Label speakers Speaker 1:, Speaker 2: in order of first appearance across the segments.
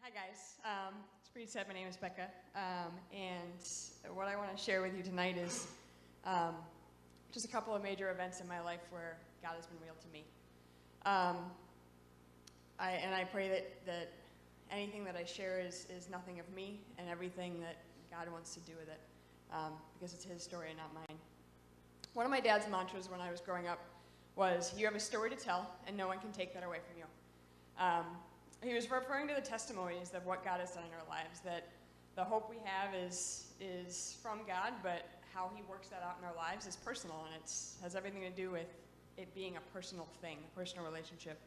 Speaker 1: Hi guys, it's pretty sad. My name is Becca, and what I want to share with you tonight is just a couple of major events in my life where God has been real to me. I pray that anything that I share is nothing of me and everything that God wants to do with it, because it's His story and not mine. One of my dad's mantras when I was growing up was, "You have a story to tell, and no one can take that away from you." He was referring to the testimonies of what God has done in our lives, that the hope we have is from God, but how He works that out in our lives is personal, and it has everything to do with it being a personal thing, a personal relationship.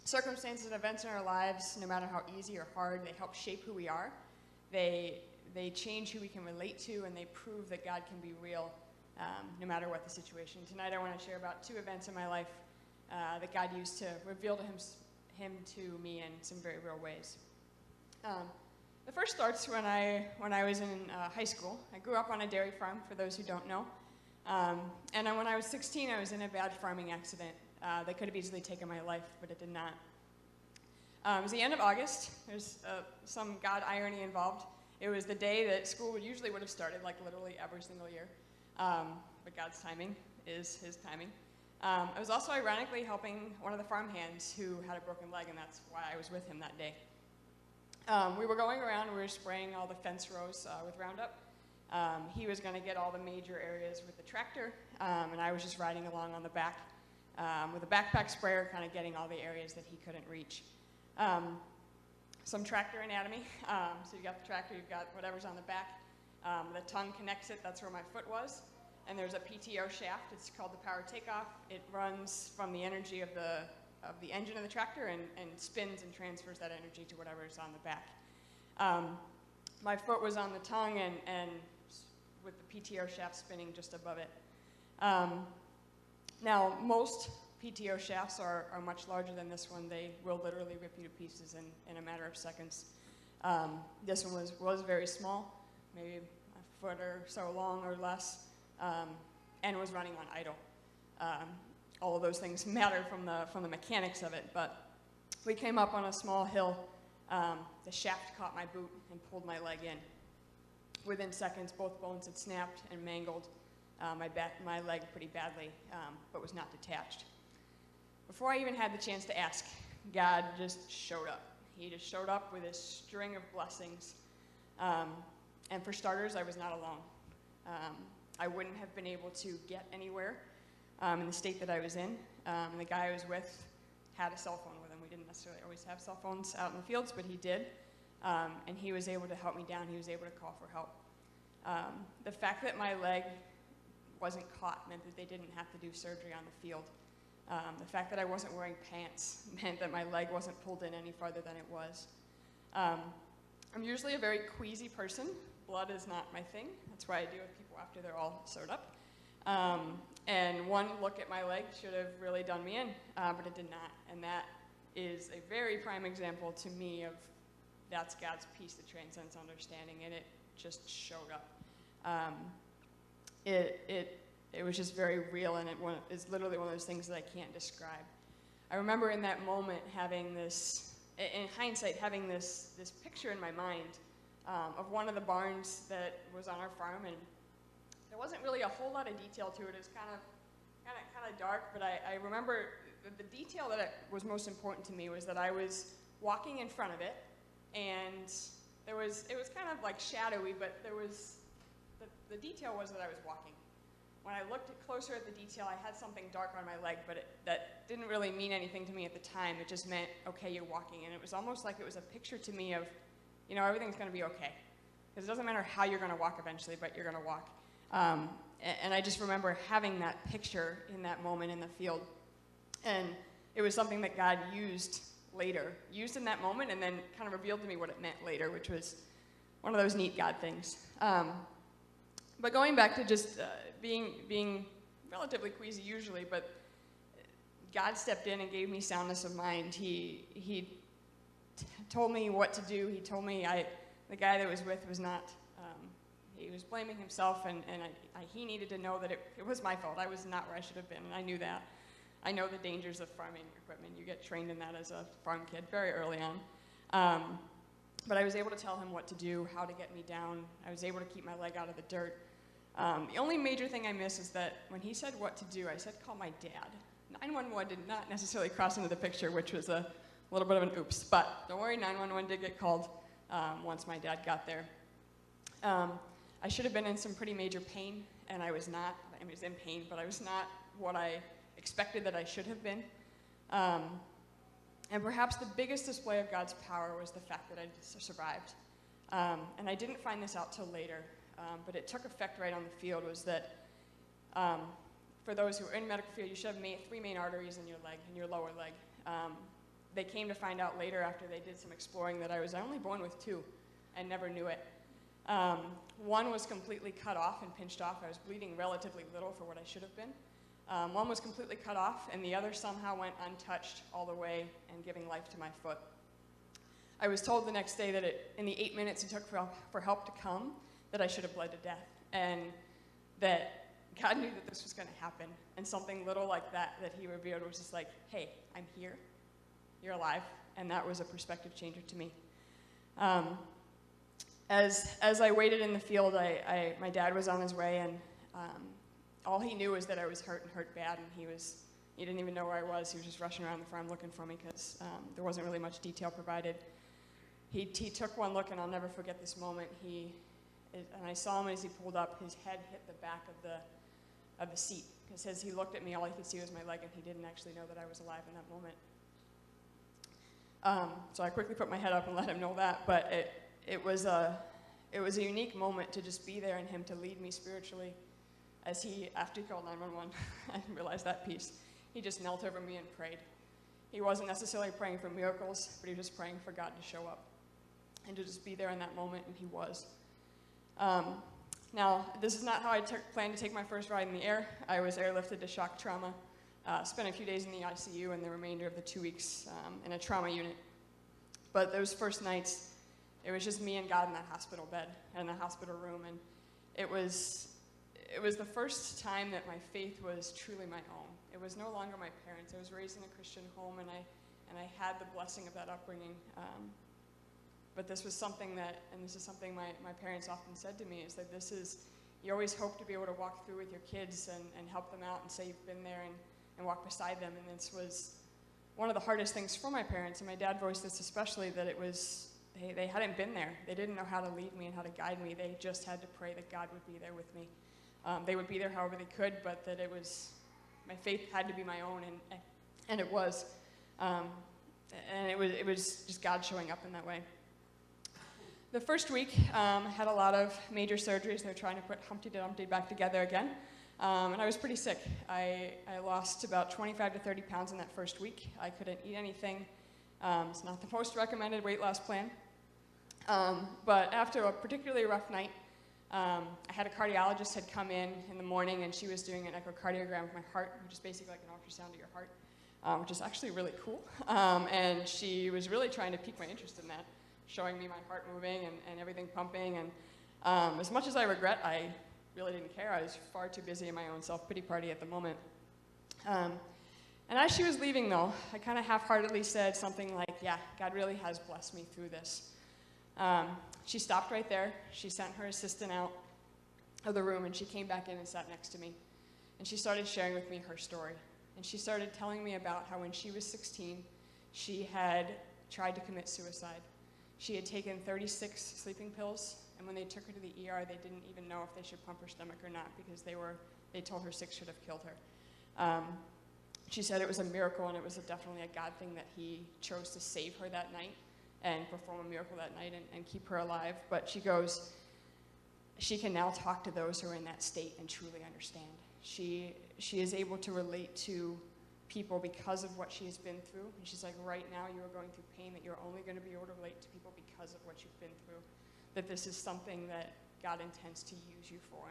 Speaker 1: Circumstances and events in our lives, no matter how easy or hard, they help shape who we are. They change who we can relate to, and they prove that God can be real no matter what the situation. Tonight I want to share about two events in my life that God used to reveal to him to me in some very real ways. The first starts when I was in high school. I grew up on a dairy farm, for those who don't know. And when I was 16, I was in a bad farming accident that could have easily taken my life, but it did not. It was the end of August. There's some God irony involved. It was the day that school usually would have started, like literally every single year. But God's timing is His timing. I was also ironically helping one of the farm hands who had a broken leg, and that's why I was with him that day. We were going around, we were spraying all the fence rows with Roundup. He was going to get all the major areas with the tractor, and I was just riding along on the back with a backpack sprayer, kind of getting all the areas that he couldn't reach. Some tractor anatomy. So you've got the tractor, you've got whatever's on the back. The tongue connects it, that's where my foot was. And there's a PTO shaft, it's called the power takeoff. It runs from the energy of the engine of the tractor and spins and transfers that energy to whatever's on the back. My foot was on the tongue and with the PTO shaft spinning just above it. Now, most PTO shafts are much larger than this one. They will literally rip you to pieces in a matter of seconds. This one was very small, maybe a foot or so long or less. And was running on idle. All of those things matter from the mechanics of it, but we came up on a small hill. The shaft caught my boot and pulled my leg in. Within seconds, both bones had snapped and mangled my leg pretty badly, but was not detached. Before I even had the chance to ask, God just showed up. He just showed up with a string of blessings. And for starters, I was not alone. I wouldn't have been able to get anywhere in the state that I was in. And the guy I was with had a cell phone with him. We didn't necessarily always have cell phones out in the fields, but he did. And he was able to help me down. He was able to call for help. The fact that my leg wasn't caught meant that they didn't have to do surgery on the field. The fact that I wasn't wearing pants meant that my leg wasn't pulled in any farther than it was. I'm usually a very queasy person. Blood is not my thing. That's why I deal with people after they're all sewed up. And one look at my leg should have really done me in, but it did not. And that is a very prime example to me of that's God's peace that transcends understanding, and it just showed up. It was just very real, and it's literally one of those things that I can't describe. I remember in that moment having this, in hindsight, having this picture in my mind of one of the barns that was on our farm, and there wasn't really a whole lot of detail to it. It was kind of dark, but I remember the detail that was most important to me was that I was walking in front of it, and it was kind of like shadowy, but there was the detail was that I was walking. When I looked closer at the detail, I had something dark on my leg, but that didn't really mean anything to me at the time. It just meant, okay, you're walking, and it was almost like it was a picture to me of, you know, everything's going to be okay. Because it doesn't matter how you're going to walk eventually, but you're going to walk. And I just remember having that picture in that moment in the field. And it was something that God used in that moment, and then kind of revealed to me what it meant later, which was one of those neat God things. But going back to just being relatively queasy usually, but God stepped in and gave me soundness of mind. He told me what to do. He told me the guy that was with was not, he was blaming himself, and he needed to know that it was my fault. I was not where I should have been, and I knew that. I know the dangers of farming equipment. You get trained in that as a farm kid very early on. But I was able to tell him what to do, how to get me down. I was able to keep my leg out of the dirt. The only major thing I miss is that when he said what to do, I said call my dad. 911 did not necessarily cross into the picture, which was a little bit of an oops. But don't worry, 911 did get called once my dad got there. I should have been in some pretty major pain, and I was not. I was in pain, but I was not what I expected that I should have been. And perhaps the biggest display of God's power was the fact that I survived. And I didn't find this out till later, but it took effect right on the field, was that for those who are in the medical field, you should have three main arteries in your leg, in your lower leg. They came to find out later after they did some exploring that I was only born with two and never knew it. One was completely cut off and pinched off. I was bleeding relatively little for what I should have been. One was completely cut off, and the other somehow went untouched all the way and giving life to my foot. I was told the next day that in the 8 minutes it took for help to come, that I should have bled to death, and that God knew that this was going to happen. And something little like that he revealed was just like, hey, I'm here, you're alive, and that was a perspective changer to me. As I waited in the field, my dad was on his way, and all he knew was that I was hurt and hurt bad, and he didn't even know where I was. He was just rushing around the farm looking for me because there wasn't really much detail provided. He took one look, and I'll never forget this moment. And I saw him as he pulled up. His head hit the back of the seat, because as he looked at me, all he could see was my leg, and he didn't actually know that I was alive in that moment. So I quickly put my head up and let him know that, but it was a unique moment to just be there and him to lead me spiritually. As after he called 911, I realized that piece. He just knelt over me and prayed. He wasn't necessarily praying for miracles, but he was just praying for God to show up and to just be there in that moment, and he was. Now, this is not how I planned to take my first ride in the air. I was airlifted to shock trauma, spent a few days in the ICU, and the remainder of the 2 weeks in a trauma unit. But those first nights, it was just me and God in that hospital bed, in the hospital room, and it was the first time that my faith was truly my own. It was no longer my parents. I was raised in a Christian home, and I had the blessing of that upbringing. But this was something this is something my parents often said to me, is that you always hope to be able to walk through with your kids and help them out and say you've been there and walk beside them. And this was one of the hardest things for my parents, and my dad voiced this especially, that it was, they hadn't been there. They didn't know how to lead me and how to guide me. They just had to pray that God would be there with me. They would be there however they could, but that my faith had to be my own, and it was. And it was just God showing up in that way. The first week, I had a lot of major surgeries. They were trying to put Humpty Dumpty back together again. And I was pretty sick. I lost about 25 to 30 pounds in that first week. I couldn't eat anything. It's not the most recommended weight loss plan. But after a particularly rough night, I had a cardiologist had come in the morning, and she was doing an echocardiogram of my heart, which is basically like an ultrasound of your heart, which is actually really cool. And she was really trying to pique my interest in that, showing me my heart moving and everything pumping. And as much as I regret, I really didn't care. I was far too busy in my own self-pity party at the moment. And as she was leaving, though, I kind of half-heartedly said something like, yeah, God really has blessed me through this. She stopped right there. She sent her assistant out of the room, and she came back in and sat next to me. And she started sharing with me her story. And she started telling me about how when she was 16, she had tried to commit suicide. She had taken 36 sleeping pills, and when they took her to the ER, they didn't even know if they should pump her stomach or not, because they told her 6 should have killed her. She said it was a miracle, and it was definitely a God thing that he chose to save her that night and perform a miracle that night and keep her alive. But she goes, she can now talk to those who are in that state and truly understand. She is able to relate to people because of what she has been through. And she's like, right now you are going through pain that you're only going to be able to relate to people because of what you've been through. That this is something that God intends to use you for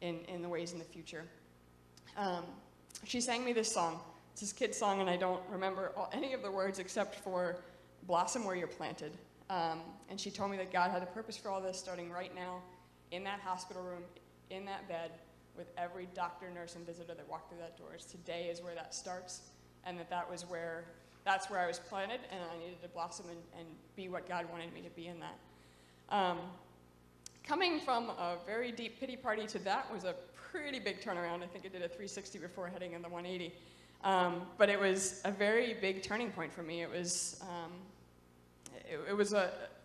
Speaker 1: in the ways in the future. She sang me this song. It's this kid's song, and I don't remember any of the words except for blossom where you're planted. And she told me that God had a purpose for all this, starting right now in that hospital room, in that bed, with every doctor, nurse, and visitor that walked through that doors. Today is where that starts, and that was where that's where I was planted, and I needed to blossom and be what God wanted me to be in that. Coming from a very deep pity party to that was a pretty big turnaround. I think I did a 360 before heading in the 180. But it was a very big turning point for me. It was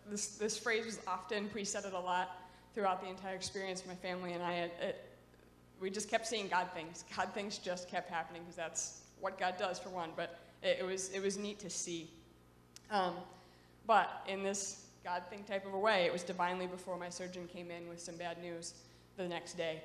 Speaker 1: this phrase was often presetted a lot throughout the entire experience. My family and I, we just kept seeing God things. God things just kept happening because that's what God does for one. But it was neat to see. But in this God thing type of a way, it was divinely before my surgeon came in with some bad news the next day.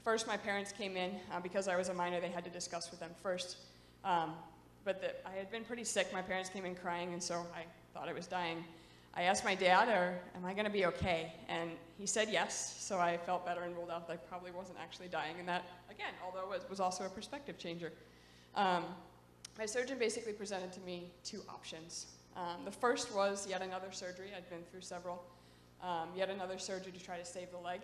Speaker 1: First, my parents came in. Because I was a minor, they had to discuss with them first. But I had been pretty sick. My parents came in crying, and so I thought I was dying. I asked my dad, am I going to be okay? And he said yes, so I felt better and ruled out that I probably wasn't actually dying. And that, again, although it was also a perspective changer. My surgeon basically presented to me two options. The first was yet another surgery. I'd been through several. Yet another surgery to try to save the leg.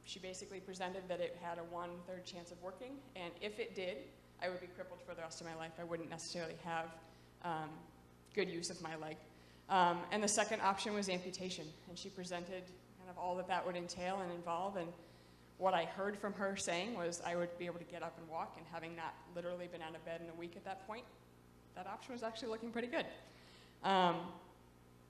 Speaker 1: She basically presented that it had a 1/3 chance of working, and if it did, I would be crippled for the rest of my life. I wouldn't necessarily have good use of my leg. And the second option was amputation, and she presented kind of all that that would entail and involve, and what I heard from her saying was I would be able to get up and walk, and having not literally been out of bed in a week at that point, that option was actually looking pretty good.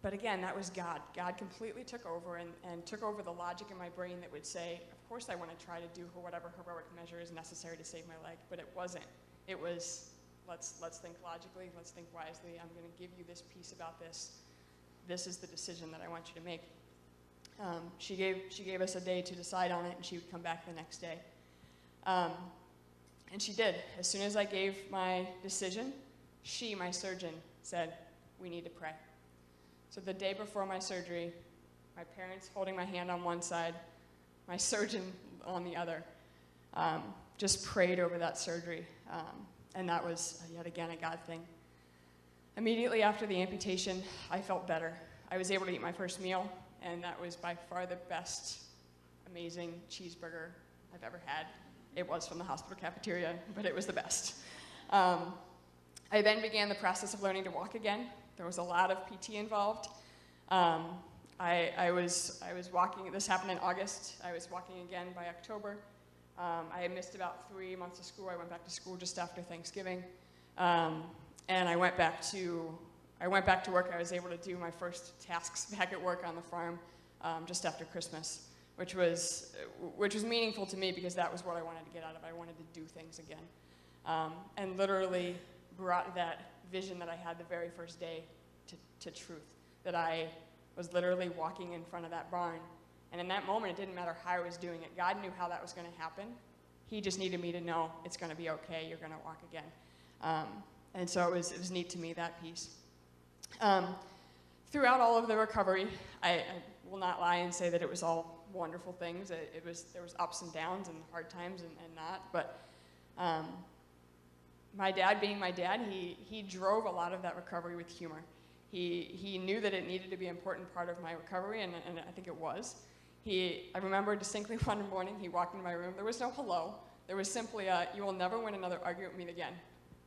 Speaker 1: But again, that was God. God completely took over and took over the logic in my brain that would say, of course I want to try to do whatever heroic measure is necessary to save my leg, but it wasn't. It was, let's think logically, let's think wisely. I'm going to give you this piece about this. This is the decision that I want you to make. She gave us a day to decide on it, and she would come back the next day. And she did. As soon as I gave my decision, my surgeon, said, we need to pray. So the day before my surgery, my parents holding my hand on one side, my surgeon on the other, just prayed over that surgery. And that was, yet again, a God thing. Immediately after the amputation, I felt better. I was able to eat my first meal, and that was by far the best, amazing cheeseburger I've ever had. It was from the hospital cafeteria, but it was the best. I then began the process of learning to walk again. There was a lot of PT involved. I was walking, this happened in August. I was walking again by October. I had missed about 3 months of school. I went back to school just after Thanksgiving. And I went back to work. I was able to do my first tasks back at work on the farm just after Christmas, which was meaningful to me because that was what I wanted to get out of it. I wanted to do things again. And literally brought that vision that I had the very first day to truth, that I was literally walking in front of that barn. And in that moment, it didn't matter how I was doing it. God knew how that was going to happen. He just needed me to know it's going to be okay. You're going to walk again. And so it was neat to me, that piece. Throughout all of the recovery, I will not lie and say that it was all wonderful things. There was ups and downs and hard times and not. But my dad being my dad, he drove a lot of that recovery with humor. He knew that it needed to be an important part of my recovery, and I think it was. I remember distinctly one morning, he walked into my room. There was no hello. There was simply you will never win another argument with me again.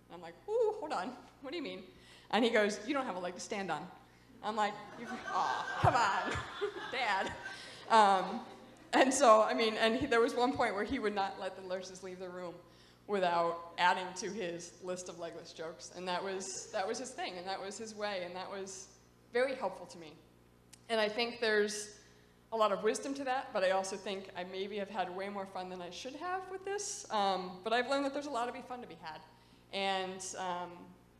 Speaker 1: And I'm like, ooh, hold on. What do you mean? And he goes, you don't have a leg to stand on. I'm like, oh, come on, Dad. And so, I mean, there was one point where he would not let the nurses leave the room without adding to his list of legless jokes. And that was his thing, and that was his way, and that was very helpful to me. And I think there's a lot of wisdom to that, but I also think I maybe have had way more fun than I should have with this. But I've learned that there's a lot of fun to be had. And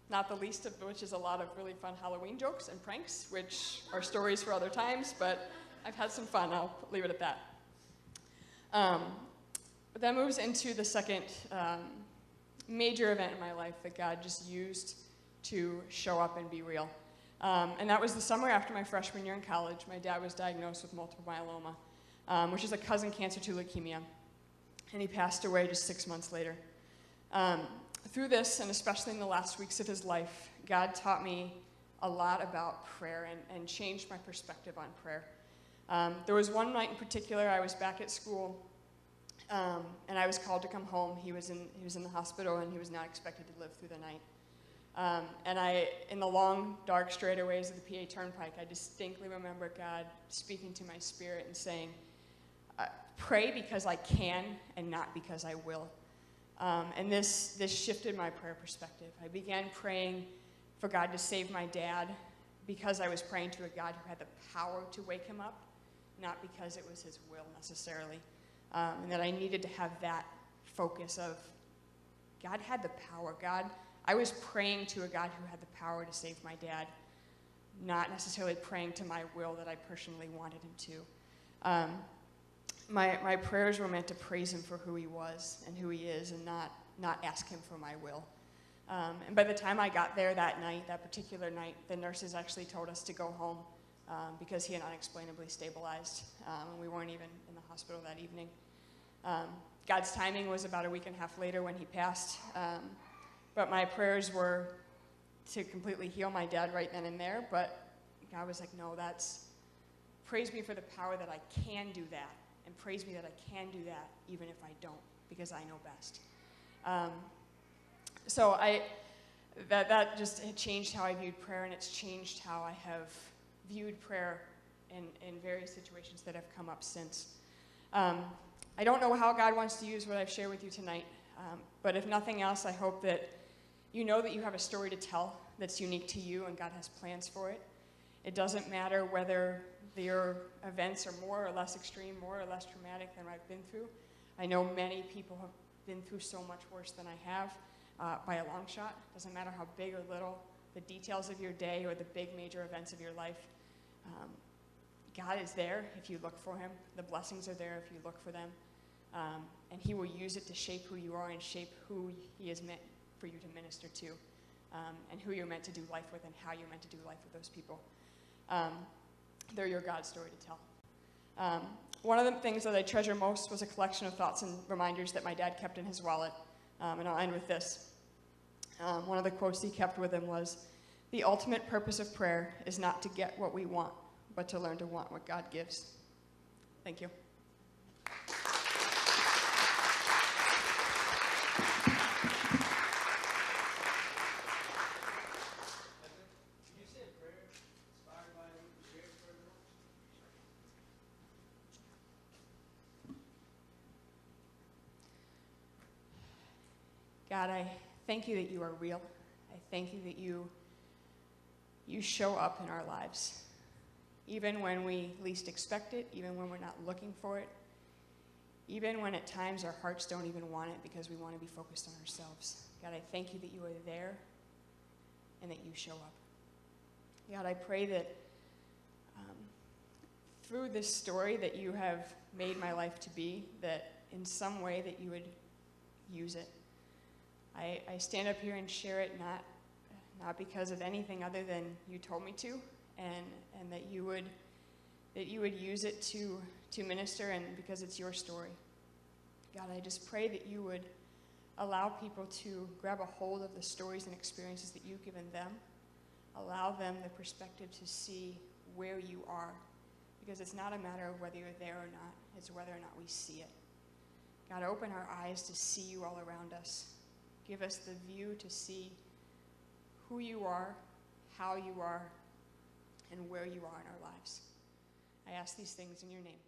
Speaker 1: not the least of which is a lot of really fun Halloween jokes and pranks, which are stories for other times, but I've had some fun. I'll leave it at that. But that moves into the second major event in my life that God just used to show up and be real. And that was the summer after my freshman year in college. My dad was diagnosed with multiple myeloma, which is a cousin cancer to leukemia. And he passed away just 6 months later. Through this, and especially in the last weeks of his life, God taught me a lot about prayer and changed my perspective on prayer. There was one night in particular, I was back at school, and I was called to come home. He was in the hospital, and he was not expected to live through the night. And in the long, dark straightaways of the PA Turnpike, I distinctly remember God speaking to my spirit and saying, pray because I can and not because I will. And this shifted my prayer perspective. I began praying for God to save my dad because I was praying to a God who had the power to wake him up, not because it was his will necessarily. And that I needed to have that focus of God had the power. I was praying to a God who had the power to save my dad, not necessarily praying to my will that I personally wanted him to. My prayers were meant to praise him for who he was and who he is, and not ask him for my will. And by the time I got there that particular night, the nurses actually told us to go home because he had unexplainably stabilized, and we weren't even in the hospital that evening. God's timing was about a week and a half later when he passed, but my prayers were to completely heal my dad right then and there, but God was like, no, praise me for the power that I can do that, and praise me that I can do that even if I don't, because I know best. So that just had changed how I viewed prayer, and it's changed how I have viewed prayer in various situations that have come up since. I don't know how God wants to use what I've shared with you tonight, but if nothing else, I hope that you know that you have a story to tell that's unique to you, and God has plans for it. It doesn't matter whether your events are more or less extreme, more or less traumatic than I've been through. I know many people have been through so much worse than I have, by a long shot. Doesn't matter how big or little the details of your day or the big major events of your life. God is there if you look for him. The blessings are there if you look for them. And he will use it to shape who you are and shape who he is meant for you to minister to, and who you're meant to do life with and how you're meant to do life with those people. They're your God story to tell. One of the things that I treasure most was a collection of thoughts and reminders that my dad kept in his wallet. And I'll end with this. One of the quotes he kept with him was, "The ultimate purpose of prayer is not to get what we want, but to learn to want what God gives." Thank you. God, I thank you that you are real. I thank you that you show up in our lives, even when we least expect it, even when we're not looking for it, even when at times our hearts don't even want it because we want to be focused on ourselves. God, I thank you that you are there and that you show up. God, I pray that through this story that you have made my life to be, that in some way that you would use it. I stand up here and share it not because of anything other than you told me to, and that you would use it to minister, and because it's your story. God, I just pray that you would allow people to grab a hold of the stories and experiences that you've given them. Allow them the perspective to see where you are, because it's not a matter of whether you're there or not, it's whether or not we see it. God, open our eyes to see you all around us. Give us the view to see who you are, how you are, and where you are in our lives. I ask these things in your name.